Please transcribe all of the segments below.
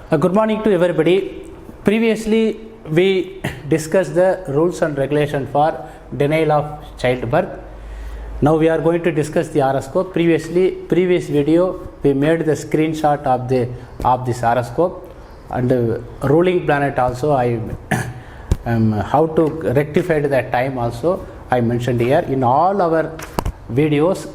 Good morning to everybody. Previously we discussed the rules and regulation for denial of childbirth. Now we are going to discuss the horoscope. Previous video we made the screenshot of this horoscope and ruling planet also. How to rectify that time also I mentioned here. In all our videos,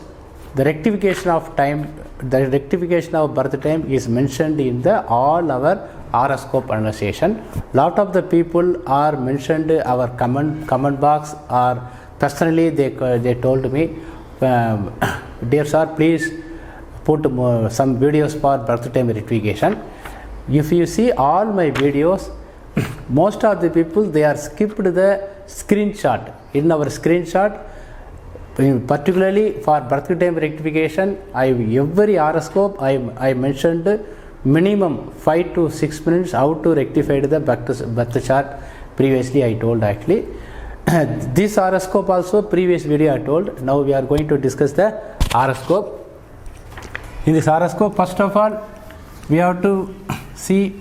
the rectification of time, the rectification of birth time is mentioned in all our horoscope annexation. Lot of the people are mentioned our comment box, or personally they told me, dear sir, please put some videos for birth time rectification. If you see all my videos, most of the people they are skipped the screenshot. In our screenshot, particularly for birth time rectification, every horoscope I mentioned minimum 5 to 6 minutes how to rectify the birth chart. Previously I told actually. This horoscope also previous video I told. Now we are going to discuss the horoscope. In this horoscope, first of all, we have to see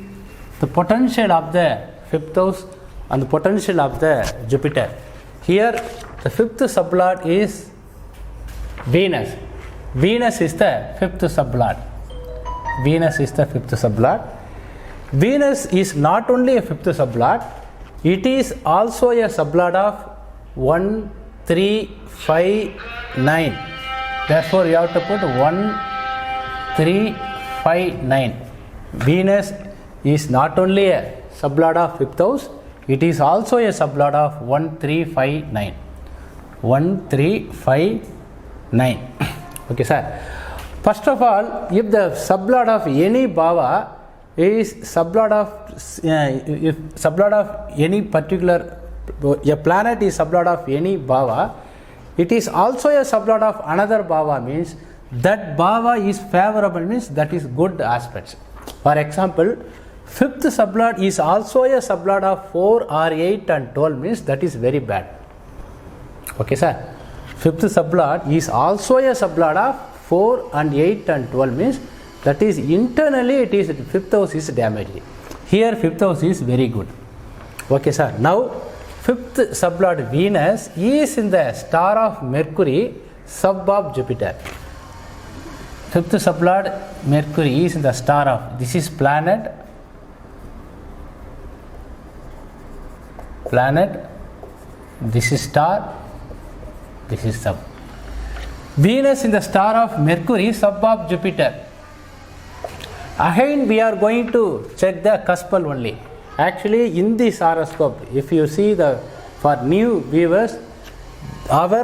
the potential of the fifth house and the potential of the Jupiter. Here the fifth sublord is Venus. Venus is the fifth sublord. Venus is the fifth sublord. Venus is not only a fifth sublord, it is also a sublord of 1, 3, 5, 9. Therefore you have to put 1, 3, 5, 9. Venus is not only a sublord of fifth house, it is also a sublord of 1, 3, 5, 9. 1, 3, 5, 9. Okay, sir. First of all, if the sublord of any bhava is sublord of if sublord of any particular, a planet is sublord of any bhava, it is also a sublord of another bhava, means that bhava is favorable, means that is good aspects. For example, fifth sublord is also a sublord of 4 or 8 and 12, means that is very bad. Okay, sir. Fifth sublord is also a sublord of 4 and 8 and 12, means that is internally it is fifth house is damaged. Here fifth house is very good. Okay, sir. Now fifth sublord Venus is in the star of Mercury, sub of Jupiter. Fifth sublord Mercury is in the star of, this is planet, this is star, this is sub. Venus in the star of Mercury, sub of Jupiter. Again we are going to check the Cuspal only. Actually in this horoscope, if you see for new viewers, our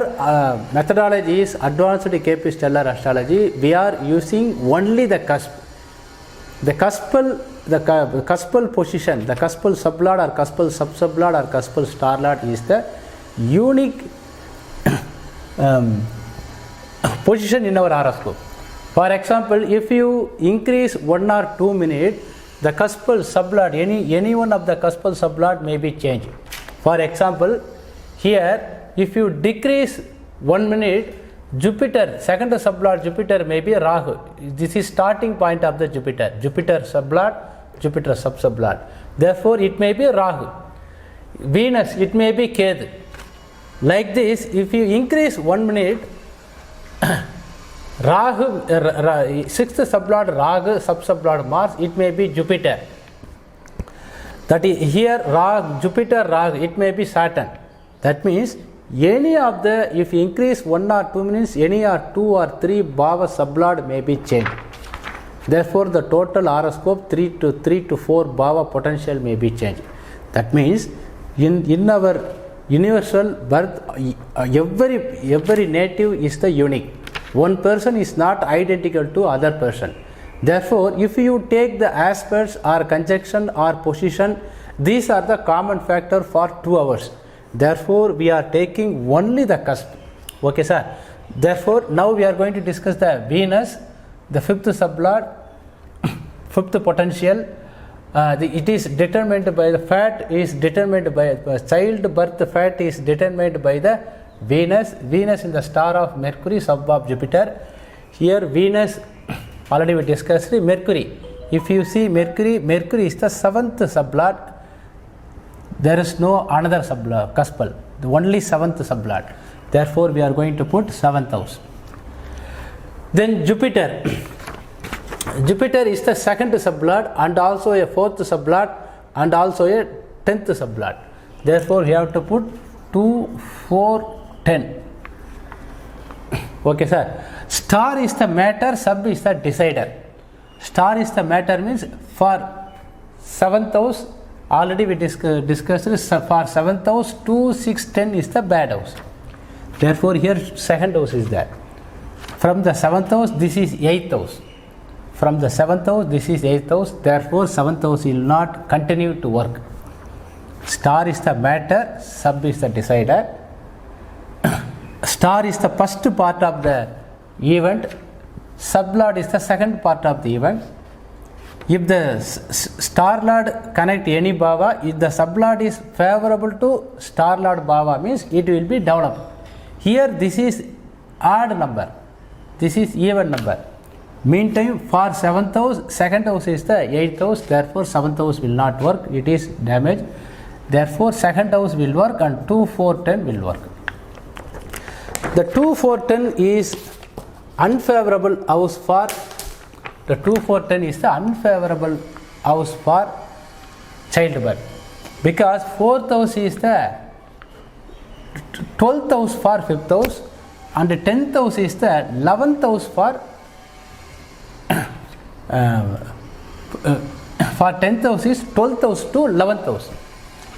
methodology is Advanced KP Stellar Astrology. We are using only the cusp. The Cuspal position, the Cuspal sublord or Cuspal sub-sublord or Cuspal star lord is the unique position in our horoscope. For example, if you increase 1 or 2 minutes, the Cuspal sublord, any one of the Cuspal sublord may be changed. For example, here if you decrease 1 minute, Jupiter, second sublord Jupiter may be Rahu. This is starting point of the Jupiter. Jupiter sublord, Jupiter sub-sublord. Therefore, it may be Rahu. Venus, it may be Ketu. Like this, if you increase 1 minute, Rahu, sixth sublord Rahu, sub-sublord Mars, it may be Jupiter. That is here Rahu, Jupiter Rahu, it may be Saturn. That means any of the, if you increase 1 or 2 minutes, any or 2 or 3 bhava sublord may be changed. Therefore, the total horoscope 3 to 4 bhava potential may be changed. That means in our universal birth, every native is the unique. One person is not identical to other person. Therefore, if you take the aspects or conjunction or position, these are the common factor for 2 hours. Therefore, we are taking only the cusp. Okay, sir. Therefore, now we are going to discuss the Venus, the fifth sublord, fifth potential. It is determined by the fat is determined by childbirth fat is determined by the Venus in the star of Mercury, sub of Jupiter. Here Venus, already we discussed Mercury if you see Mercury, Mercury is the 7th sublord. There is no another sublord, Cuspal, the only 7th sublord. Therefore, we are going to put 7th house. Then Jupiter. Jupiter is the 2nd sublord and also a 4th sublord and also a 10th sublord. Therefore, we have to put 2, 4, 10. Okay, sir. Star is the matter, sub is the decider. Star is the matter means for 7th house, already we discussed this, for 7th house, 2, 6, 10 is the bad house. Therefore, here 2nd house is there. From the 7th house, this is 8th house. From the 7th house, this is 8th house. Therefore, 7th house will not continue to work. Star is the matter, sub is the decider. Star is the first part of the event, sublord is the second part of the event. If the star lord connect any bhava, if the sublord is favorable to star lord bhava, means it will be developed. Here this is odd number, this is even number. Meantime, for 7th house, 2nd house is the 8th house, therefore 7th house will not work, it is damaged. Therefore, 2nd house will work and 2, 4, 10 will work. The 2, 4, 10 is unfavorable house for, the 2, 4, 10 is the unfavorable house for childbirth. Because 4th house is the 12th house for 5th house and the 10th house is the 11th house for 10th house is 12th house to 11th house.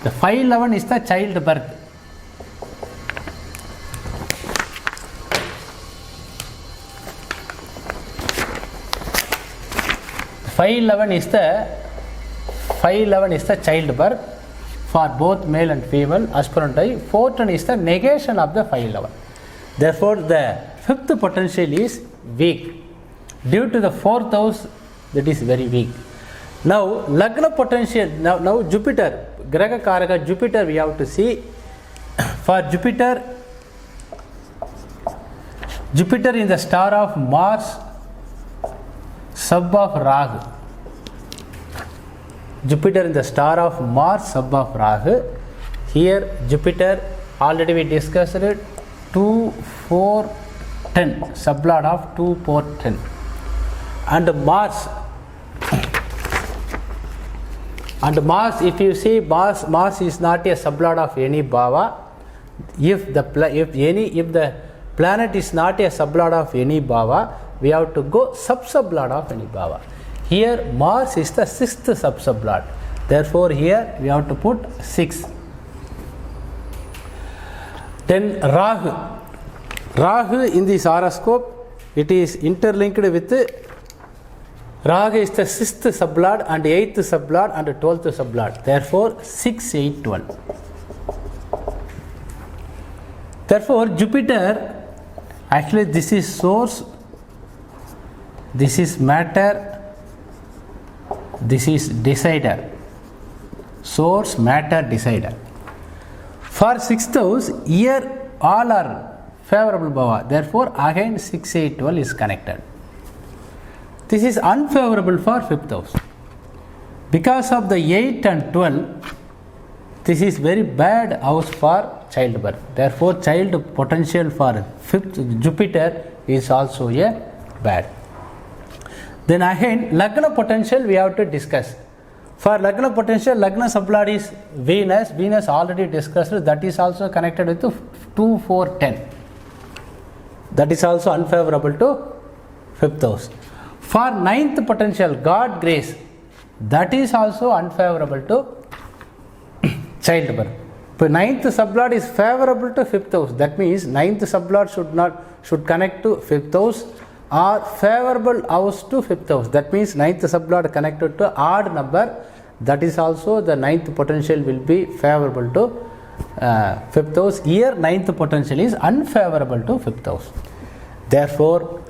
The 511 is the childbirth. Five11 is the childbirth for both male and female aspirant. 410 is the negation of the 511. Therefore, the 5th potential is weak. Due to the 4th house, that is very weak. Now, Lagna potential, now Jupiter, Graha Karaka, Jupiter we have to see. For Jupiter, Jupiter in the star of Mars, sub of Rahu. Jupiter in the star of Mars, sub of Rahu. Here, Jupiter, already we discussed it, 2, 4, 10, sublord of 2, 4, 10. And Mars, if you see Mars is not a sublord of any bhava. If the planet is not a sublord of any bhava, we have to go sub-sublord of any bhava. Here Mars is the 6th sub-sublord. Therefore, here we have to put 6. Then Rahu. Rahu in this horoscope, it is interlinked with Rahu is the 6th sublord and 8th sublord and 12th sublord. Therefore, 6, 8, 12. Therefore, Jupiter, actually this is source, this is matter, this is decider. Source, matter, decider. For 6th house, here all are favorable bhava. Therefore, again 6, 8, 12 is connected. This is unfavorable for 5th house. Because of the 8 and 12, this is very bad house for childbirth. Therefore, child potential for 5th Jupiter is also a bad. Then again, Lagna potential we have to discuss. For Lagna potential, Lagna sublord is Venus. Venus already discussed, that is also connected with 2, 4, 10. That is also unfavorable to 5th house. For 9th potential, God grace, that is also unfavorable to childbirth. But 9th sublord is favorable to 5th house. That means 9th sublord should connect to 5th house or favorable house to 5th house. That means 9th sublord connected to odd number. That is also the 9th potential will be favorable to 5th house. Here 9th potential is unfavorable to 5th house. Therefore,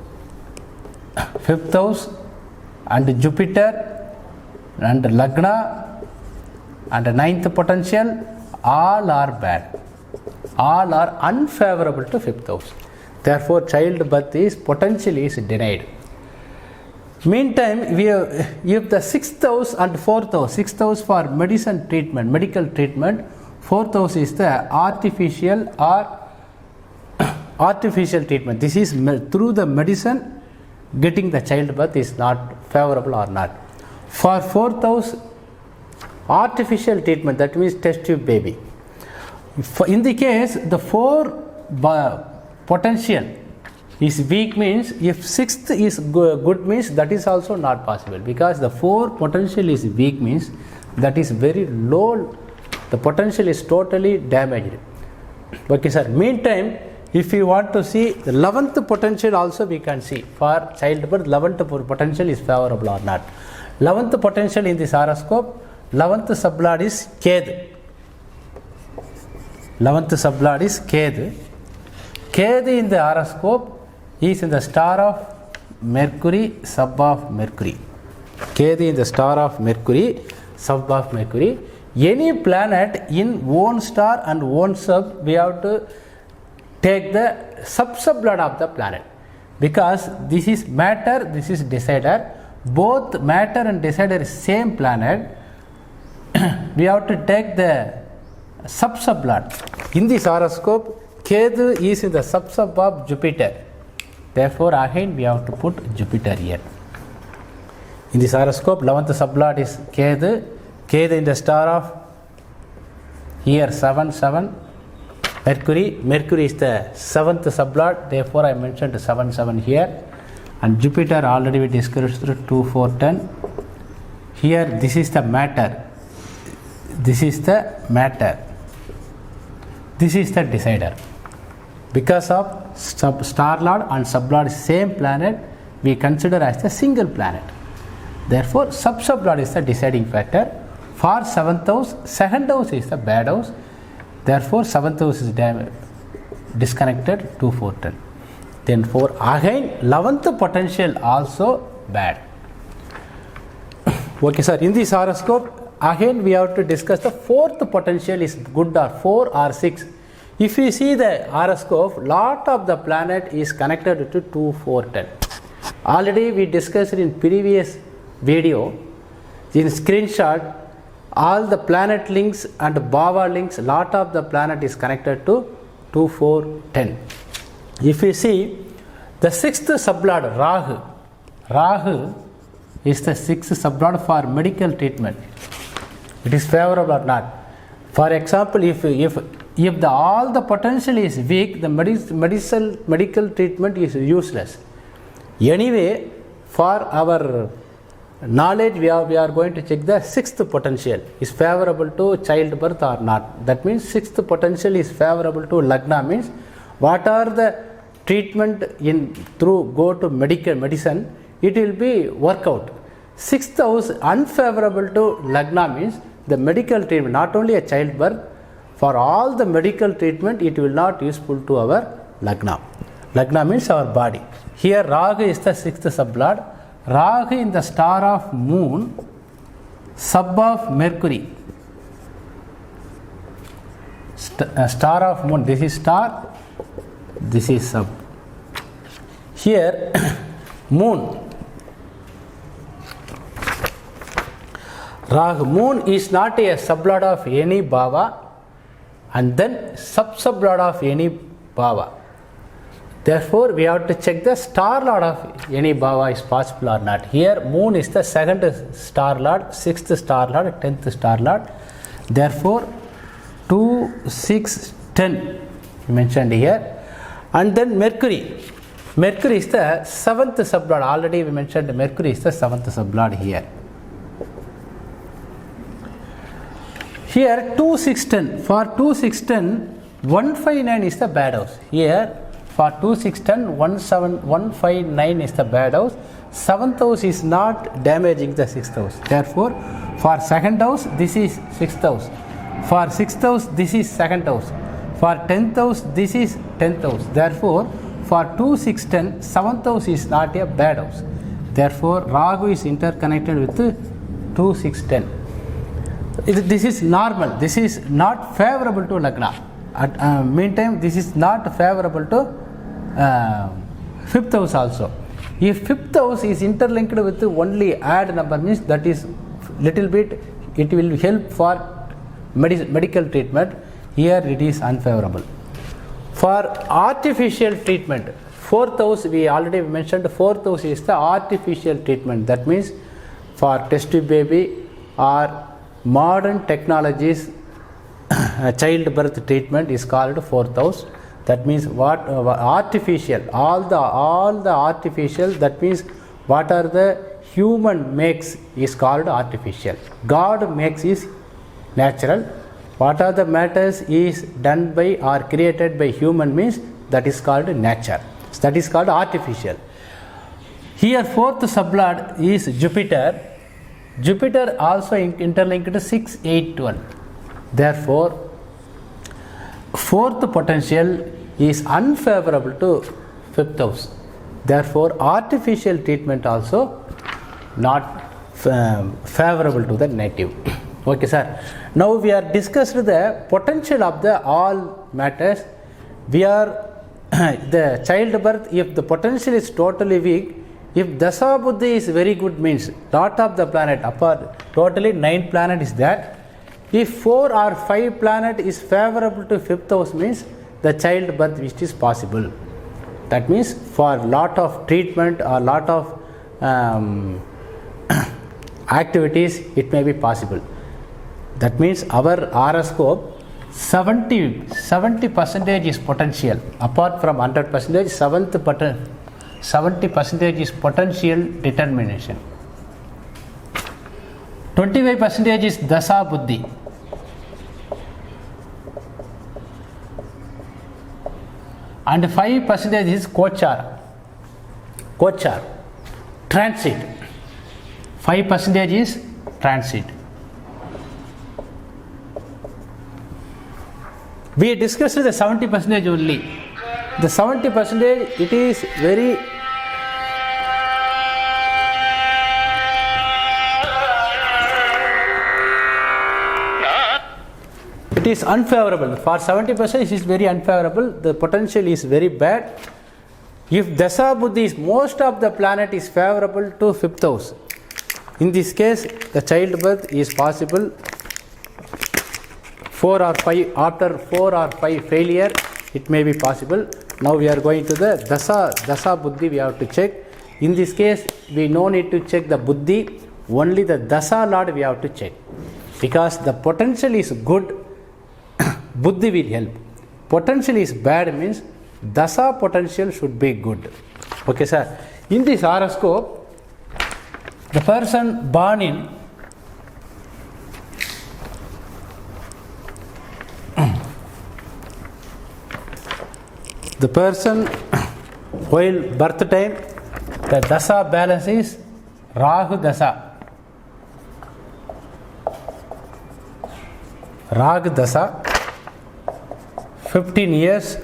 5th house and Jupiter and Lagna and 9th potential, all are bad. All are unfavorable to 5th house. Therefore, childbirth is potentially is denied. Meantime, we have, if the 6th house and 4th house, 6th house for medicine treatment, medical treatment, 4th house is the artificial or artificial treatment. This is through the medicine getting the childbirth is not favorable or not. For 4th house, artificial treatment, that means test tube baby. In the case, the 4 potential is weak means if 6th is good means that is also not possible, because the 4 potential is weak means that is very low, the potential is totally damaged. Okay sir. Meantime, if you want to see the 11th potential also we can see for childbirth, 11th potential is favorable or not. 11th potential in this horoscope, 11th sublord is Ketu. 11th sublord is Ketu. Ketu in the horoscope is in the star of Mercury, sub of Mercury. Ketu in the star of Mercury, sub of Mercury. Any planet in one star and one sub, we have to take the sub-sublord of the planet, because this is matter, this is decider. Both matter and decider is same planet. We have to take the sub-sublord. In this horoscope, Ketu is in the sub-sub of Jupiter. Therefore, again we have to put Jupiter here. In this horoscope, 11th sublord is Ketu. Ketu in the star of here 7, 7. Mercury. Mercury is the 7th sublord. Therefore, I mentioned 7, 7 here. And Jupiter already we discussed through 2, 4, 10. Here, this is the matter. This is the matter. This is the decider. Because of star lord and sublord same planet, we consider as the single planet. Therefore, sub-sublord is the deciding factor. For 7th house, 2nd house is the bad house. Therefore, 7th house is disconnected, 2, 4, 10. Then for again 11th potential also bad. Okay sir, in this horoscope again we have to discuss the 4th potential is good or 4 or 6. If you see the horoscope, lot of the planet is connected to 2, 4, 10. Already we discussed in previous video, in screenshot, all the planet links and Bhava links, lot of the planet is connected to 2, 4, 10. If you see the 6th sublord Rahu, Rahu is the 6th sublord for medical treatment. It is favorable or not. For example, if the all the potential is weak, the medical treatment is useless. Anyway, for our knowledge, we are going to check the 6th potential is favorable to childbirth or not. That means 6th potential is favorable to Lagna, means what are the treatment in through go to medicine, it will be work out. 6th house unfavorable to Lagna means the medical treatment, not only a childbirth, for all the medical treatment it will not useful to our Lagna. Lagna means our body. Here Rahu is the 6th sublord. Rahu in the star of moon, sub of Mercury. Star of moon, this is star, this is sub. Here moon, Rahu, moon is not a sublord of any bhava and then sub-sublord of any bhava. Therefore, we have to check the star lord of any bhava is possible or not. Here moon is the 2nd star lord, 6th star lord, 10th star lord. Therefore, 2, 6, 10 mentioned here. And then Mercury. Mercury is the 7th sublord. Already we mentioned Mercury is the 7th sublord here. Here 2, 6, 10. For 2, 6, 10, 159 is the bad house. Here for 2, 6, 10, 159 is the bad house. 7th house is not damaging the 6th house. Therefore, for 2nd house, this is 6th house. For 6th house, this is 2nd house. For 10th house, this is 10th house. Therefore, for 2, 6, 10, 7th house is not a bad house. Therefore, Rahu is interconnected with 2, 6, 10. This is normal. This is not favorable to Lagna. Meantime, this is not favorable to 5th house also. If fifth house is interlinked with only add number, means that is little bit, it will help for medical treatment. Here it is unfavorable. For artificial treatment, fourth house, we already mentioned, fourth house is the artificial treatment. That means for test tube baby or modern technologies, childbirth treatment is called fourth house. That means what artificial, all the artificial, that means what are the human makes is called artificial. God makes is natural. What are the matters is done by or created by human means that is called nature. That is called artificial. Here fourth sublord is Jupiter. Jupiter also interlinked to 6, 8, 12. Therefore, fourth potential is unfavorable to fifth house. Therefore, artificial treatment also not favorable to the native. Okay, sir. Now we are discussed the potential of the all matters. We are the childbirth, if the potential is totally weak, if Dasa Buddhi is very good, means lot of the planet, apart totally 9 planet is that. If 4 or 5 planet is favorable to fifth house, means the childbirth which is possible. That means for lot of treatment or lot of activities it may be possible. That means our horoscope 70% is potential. Apart from 100%, 70% is potential determination. 25% is Dasa Buddhi. And 5% is Kochar, transit. 5% is transit. We discussed the 70% only. The 70% it is very it is unfavorable. For 70% it is very unfavorable. The potential is very bad. If Dasa Buddhi is most of the planet is favorable to fifth house, in this case the childbirth is possible. 4 or 5, after 4 or 5 failure it may be possible. Now we are going to the Dasa Buddhi, we have to check. In this case we no need to check the Buddhi, only the Dasa Lord we have to check, because the potential is good, Buddhi will help. Potential is bad means Dasa potential should be good. Okay, sir. In this horoscope, the person born in the person while birth time, the Dasa balance is Rahu Dasa. Rahu Dasa, 15 years,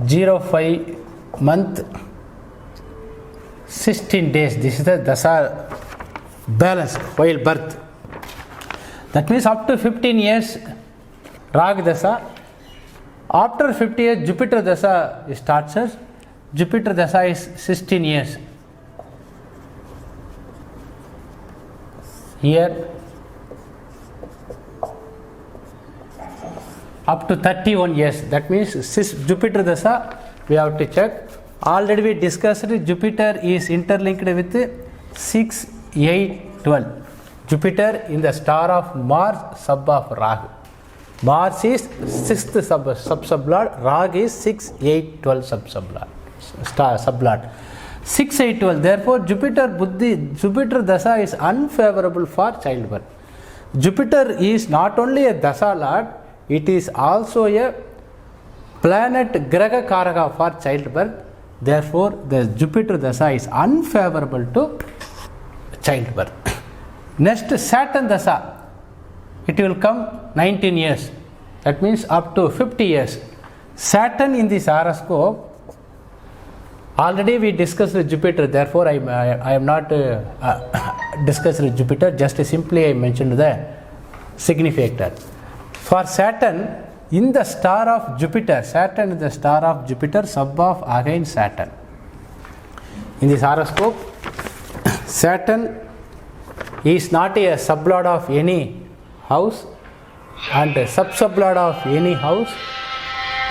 05 month, 16 days. This is the Dasa balance while birth. That means up to 15 years Rahu Dasa. After 50 years Jupiter Dasa starts. Jupiter Dasa is 16 years. Here up to 31 years. That means Jupiter Dasa we have to check. Already we discussed Jupiter is interlinked with 6, 8, 12. Jupiter in the star of Mars, sub of Rahu. Mars is 6th sub-sublord, Rahu is 6, 8, 12 sublord. 6, 8, 12. Therefore, Jupiter Dasa is unfavorable for childbirth. Jupiter is not only a Dasa Lord, it is also a planet Graha Karaka for childbirth. Therefore, the Jupiter Dasa is unfavorable to childbirth. Next, Saturn Dasa. It will come 19 years. That means up to 50 years. Saturn in this horoscope, already we discussed Jupiter. Therefore, I am not discussed Jupiter. Just simply I mentioned the significator. For Saturn, in the star of Jupiter, Saturn is the star of Jupiter, sub of again Saturn. In this horoscope, Saturn is not a sublord of any house and a sub-sublord of any house.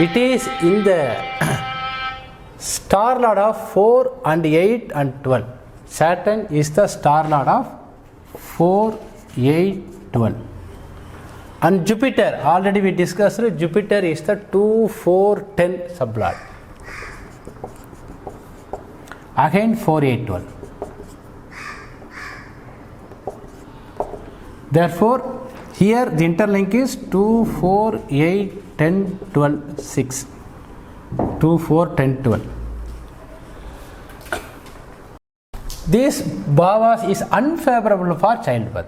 It is in the star lord of 4 and 8 and 12. Saturn is the star lord of 4, 8, 12. And Jupiter, already we discussed, Jupiter is the 2, 4, 10 sublord. Again 4, 8, 12. Therefore, here the interlink is 2, 4, 8, 10, 12, 6. 2, 4, 10, 12. This bhavas is unfavorable for childbirth.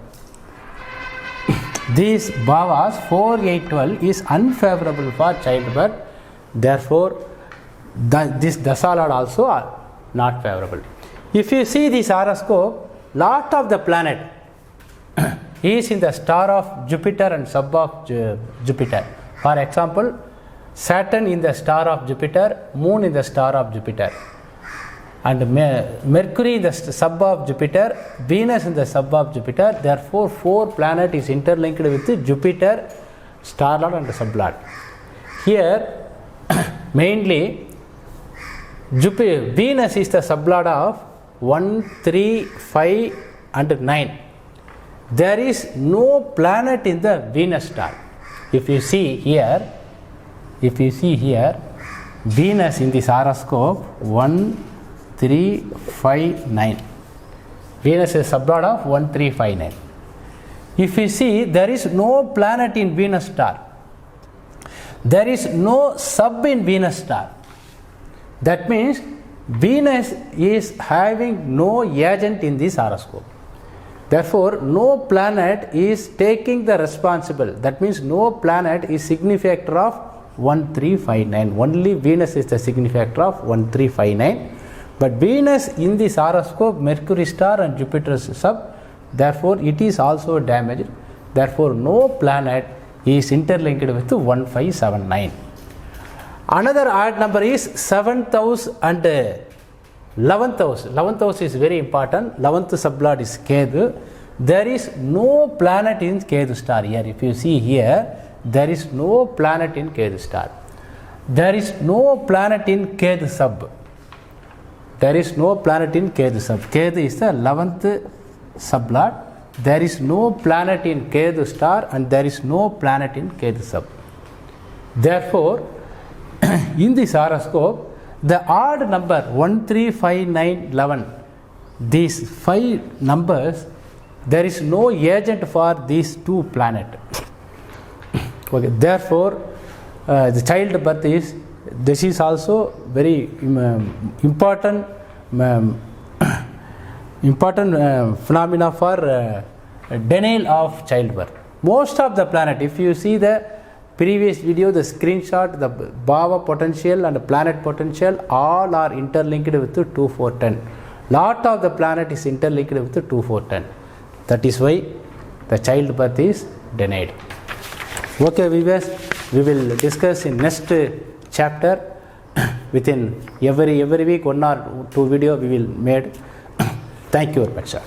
These bhavas 4, 8, 12 is unfavorable for childbirth. Therefore, this dasalad also are not favorable. If you see this horoscope, lot of the planet is in the star of Jupiter and sub of Jupiter. For example, Saturn in the star of Jupiter, Moon in the star of Jupiter, and Mercury in the sub of Jupiter, Venus in the sub of Jupiter. Therefore, 4 planet is interlinked with Jupiter, star lord and sub lord. Here, mainly, Venus is the sub lord of 1, 3, 5 and 9. There is no planet in the Venus star. If you see here, Venus in this horoscope 1, 3, 5, 9. Venus is sublord of 1, 3, 5, 9. If you see, there is no planet in Venus star. There is no sub in Venus star. That means Venus is having no agent in this horoscope. Therefore, no planet is taking the responsible. That means no planet is signifactor of 1, 3, 5, 9. Only Venus is the signifactor of 1, 3, 5, 9. But Venus in this horoscope, Mercury star and Jupiter sub, therefore it is also damaged. Therefore, no planet is interlinked with 1, 5, 7, 9. Another odd number is 7th house and 11th house. 11th house is very important. 11th sublord is Ketu. There is no planet in Ketu star here. If you see here, there is no planet in Ketu star. There is no planet in Ketu sub. There is no planet in Ketu sub. Ketu is the 11th sublord. There is no planet in Ketu star and there is no planet in Ketu sub. Therefore, in this horoscope, the odd number 1, 3, 5, 9, 11, these 5 numbers, there is no agent for these 2 planets. Okay. Therefore, the childbirth is, this is also very important phenomena for denial of childbirth. Most of the planet, if you see the previous video, the screenshot, the Bhava potential and the planet potential, all are interlinked with 2, 4, 10. Lot of the planet is interlinked with 2, 4, 10. That is why the childbirth is denied. Okay, viewers, we will discuss in next chapter. Within every week 1 or 2 video we will made. Thank you very much, sir.